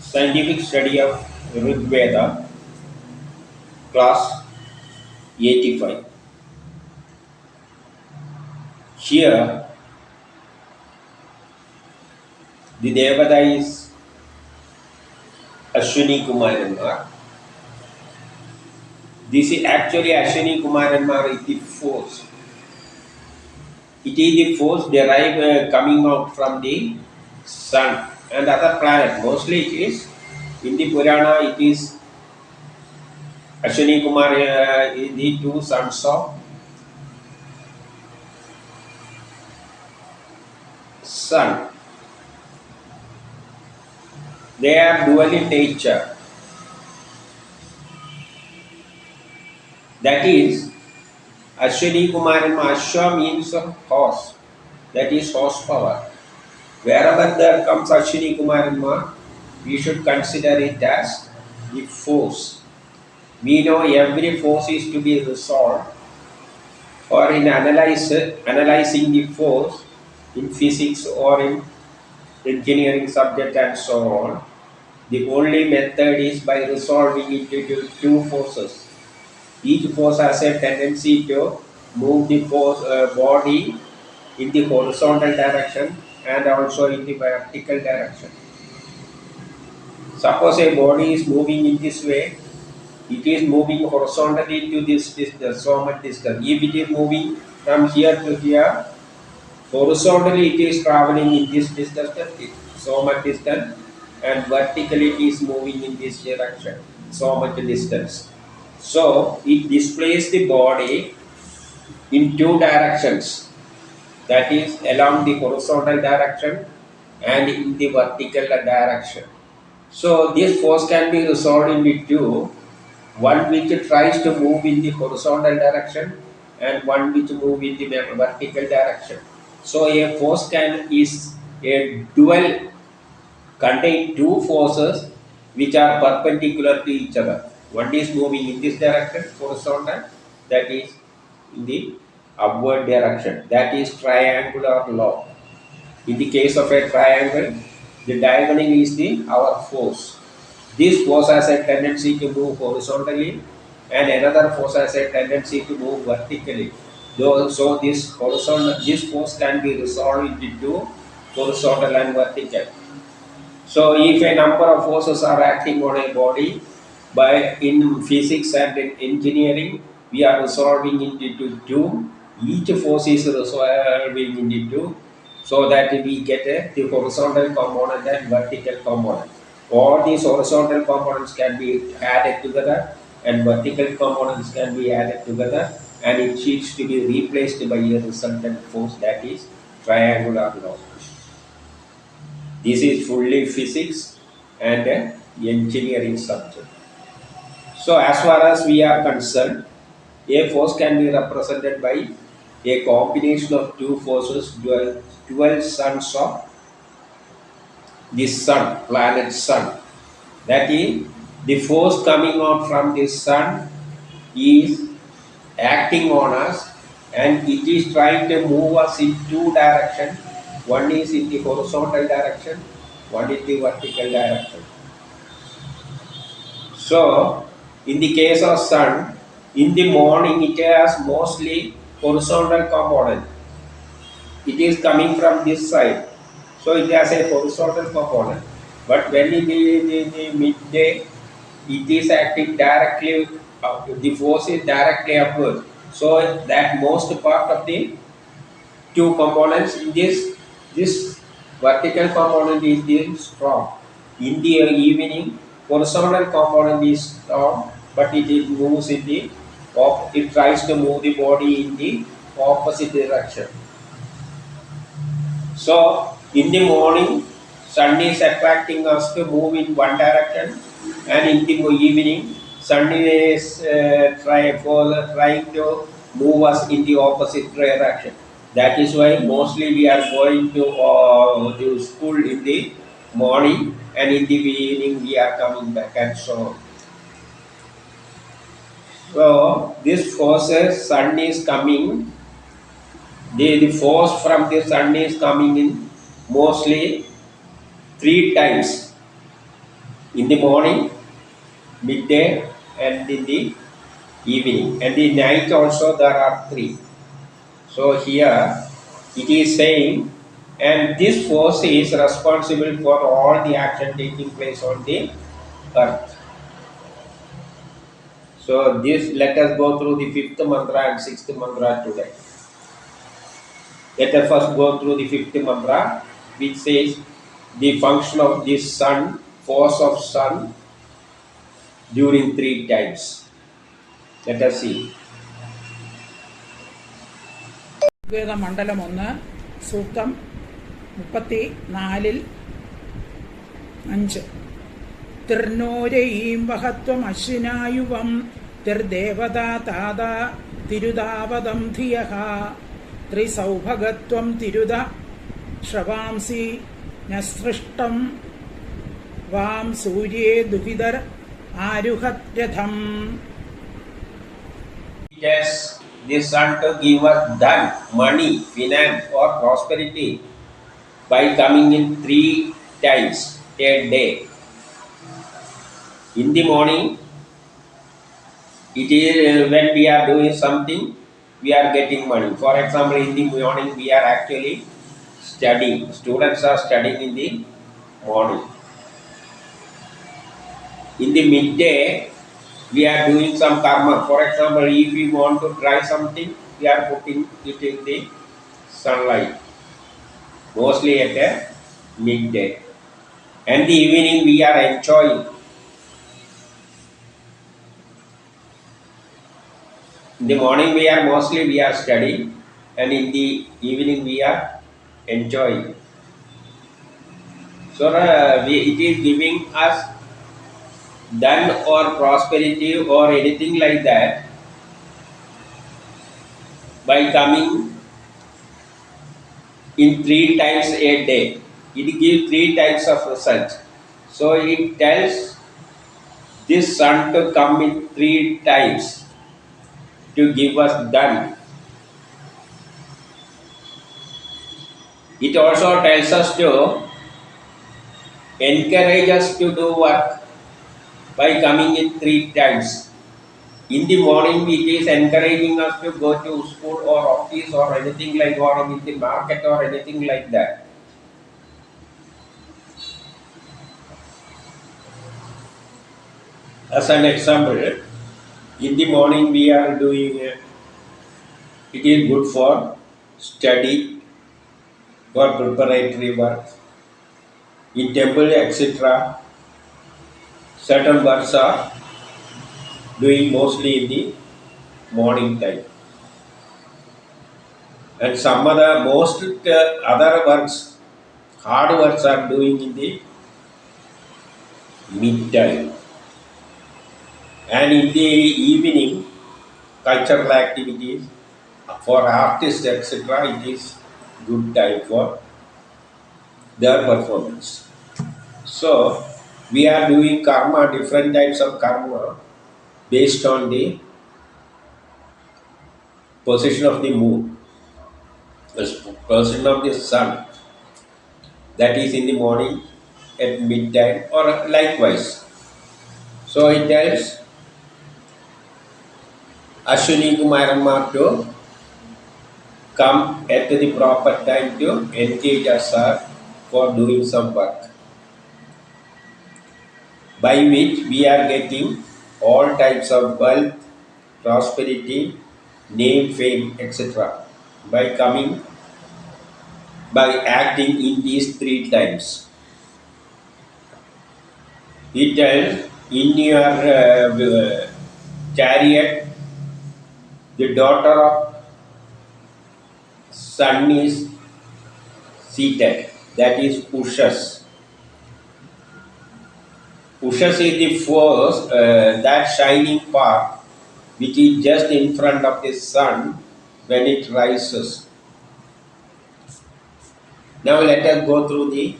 Scientific study of RIG VEDA, class 85. Here, the Devada is Aswani Kumaranmar. This is actually Aswani Kumaranmar is the force. It is the force derived coming out from the sun and other planet. Mostly it is in the Purana. It is Aswani Kumar is the two sons of sun. They are dual in nature. That is, Aswani Kumaranmar, Ashwa means horse. That is horsepower. Wherever there comes Aswani Kumaranmar, we should consider it as the force. We know every force is to be resolved, or in analyzing the force in physics or in engineering subject and so on. The only method is by resolving it into two forces. Each force has a tendency to move the body in the horizontal direction and also in the vertical direction. Suppose a body is moving in this way, it is moving horizontally to this distance, so much distance. If it is moving from here to here, horizontally it is traveling in this distance, so much distance, and vertically it is moving in this direction, so much distance. So it displays the body in two directions, that is along the horizontal direction and in the vertical direction. So this force can be resolved into two, one which tries to move in the horizontal direction and one which move in the vertical direction. So a force is a dual, contain two forces which are perpendicular to each other. One is moving in this direction, horizontal, that is in the upward direction. That is triangular law. In the case of a triangle, the diagonal is our force. This force has a tendency to move horizontally and another force has a tendency to move vertically. So this force can be resolved into horizontal and vertical. So if a number of forces are acting on a body, by in physics and in engineering, we are resolving into two. Each force is resolving into two, so that we get the horizontal component and vertical component. All these horizontal components can be added together and vertical components can be added together, and it needs to be replaced by a resultant force, that is triangular law. This is fully physics and engineering subject. So as far as we are concerned, a force can be represented by a combination of two forces, dual sons of the sun, planet sun. That is, the force coming out from the sun is acting on us and it is trying to move us in two directions. One is in the horizontal direction, one in the vertical direction. So, in the case of sun, in the morning it has mostly horizontal component. It is coming from this side, so it has a horizontal component. But when it is in the midday, it is acting directly, the force is directly upward. So that most part of the two components in this vertical component is the strong. In the evening, horizontal component is strong, but it moves in the it tries to move the body in the opposite direction. So in the morning, sun is attracting us to move in one direction, and in the evening, sun is trying to move us in the opposite direction. That is why mostly we are going to school in the morning, and in the evening we are coming back, and so on. So this forces, sun is coming. The force from the sun is coming in mostly three times. In the morning, midday, and in the evening. And the night also there are 3. So here it is saying, and this force is responsible for all the action taking place on the earth. So this, let us go through the 5th mantra and 6th mantra today. Let us first go through the 5th mantra, which says the function of this sun, force of sun during 3 times. Let us see. RIGVEDA Mandalam 1, Sooktha 34 Tirnoreim Vahatvam Ashinayuvam Tirdevada Tada Tirudavadam Thiyaha Trisaubhagatvam Tiruda Shravamsi Nasrishtam Vam Surye Duhidar Aruhatratham. Yes, the sun to give us done, money, finance or prosperity by coming in 3 times a day. In the morning, it is when we are doing something, we are getting money. For example, in the morning we are actually studying. Students are studying in the morning. In the midday, we are doing some karma. For example, if we want to try something, we are putting it in the sunlight, mostly at a midday. And the evening we are enjoying. In the morning we are studying, and in the evening we are enjoying. So it is giving us done or prosperity or anything like that by coming in 3 times a day. It gives 3 times of result. So it tells this sun to come in 3 times to give us done. It also tells us to encourage us to do work by coming in 3 times. In the morning, it is encouraging us to go to school or office or anything like, or in the market or anything like that. As an example, in the morning we are doing, it is good for study, for preparatory work, in temple, etc. Certain works are doing mostly in the morning time. And some other, most other works, hard works are doing in the mid time. And in the evening, cultural activities for artists, etc., it is good time for their performance. So we are doing karma, different types of karma based on the position of the moon, the position of the sun, that is in the morning, at midtime, or likewise. So it tells Aswani Kumaranmar to come at the proper time to engage us for doing some work, by which we are getting all types of wealth, prosperity, name, fame, etc. by acting in these 3 times. It tells in your chariot, the daughter of sun is seated, that is Ushas. Ushas is the force, that shining part which is just in front of the sun when it rises. Now let us go through the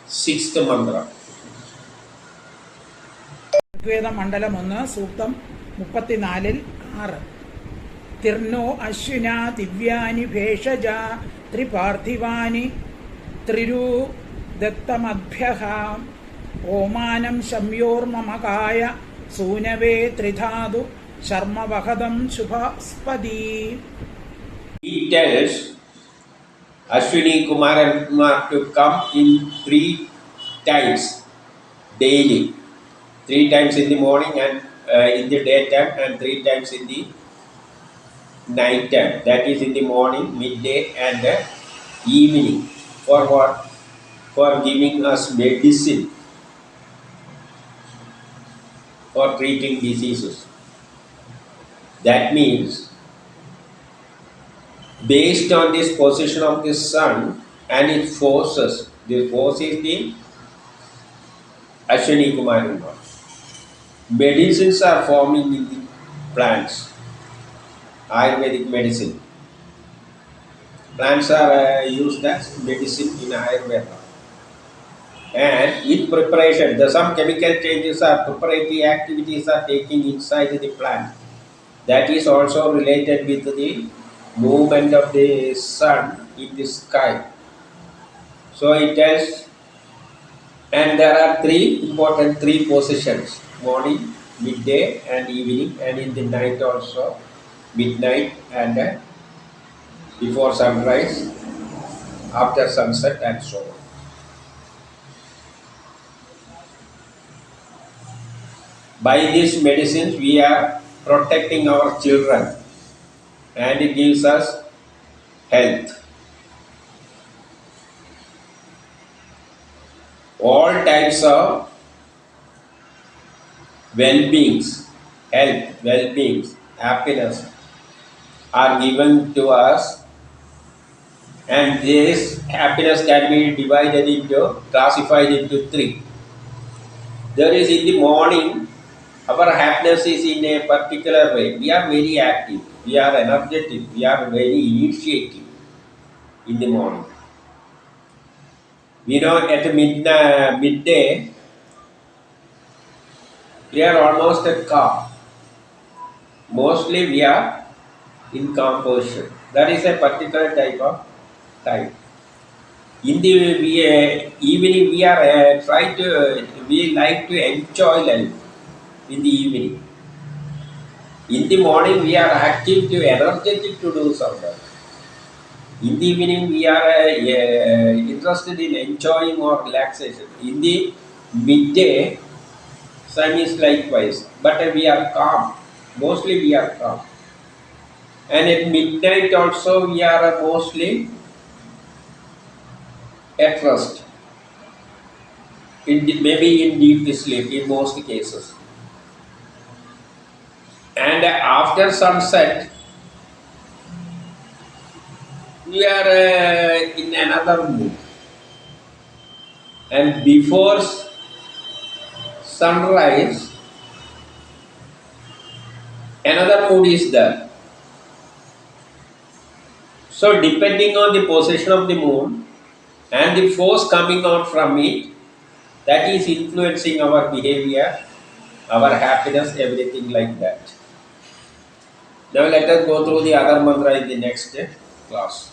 6th mantra. RIGVEDA Mandalam 1, Sooktha 34 Tirno Ashwina Divyani Veshaja Triparthivani Triru Dattamadbhyaha ഓമാനം ശംയോർമമകായ സൂനവേ ത്രിധാതു ശർമ്മവഹദം ശുഭസ്പതി. He tells Aswani Kumaranmar to come in 3 times daily. 3 times in the morning and in the daytime, and 3 times in the night time. That is in the morning, midday, and evening. For what? For giving us medicine for treating diseases. That means, based on this position of the sun and its forces, the force is the Aswani Kumaranmar. Medicines are forming in the plants. Ayurvedic medicine. Plants are used as medicine in Ayurveda. And in preparation, some chemical changes or preparatory activities are taking inside the plant. That is also related with the movement of the sun in the sky. So it tells, and there are 3 important 3 positions: morning, midday, and evening, and in the night also, midnight, and before sunrise, after sunset, and so on. By these medicines, we are protecting our children, and it gives us health. All types of well-beings, health, well-beings, happiness are given to us, and this happiness can be classified into 3. There is in the morning, our happiness is in a particular way. We are very active, we are energetic, we are very initiative in the morning. We know at midday, we are almost at calm. Mostly we are in calm position. That is a particular type of time. In the evening, we like to enjoy life in the evening. In the morning, we are active, energetic to do something. In the evening, we are interested in enjoying or relaxation. In the midday, sun is likewise, but we are calm. Mostly we are calm. And at midnight also, we are mostly at rest. Maybe in deep sleep in most cases. And after sunset, we are in another mood. And before sunrise, another mood is there. So depending on the position of the moon and the force coming out from it, that is influencing our behavior, our happiness, everything like that. Now let us go through the other mantra in the next class.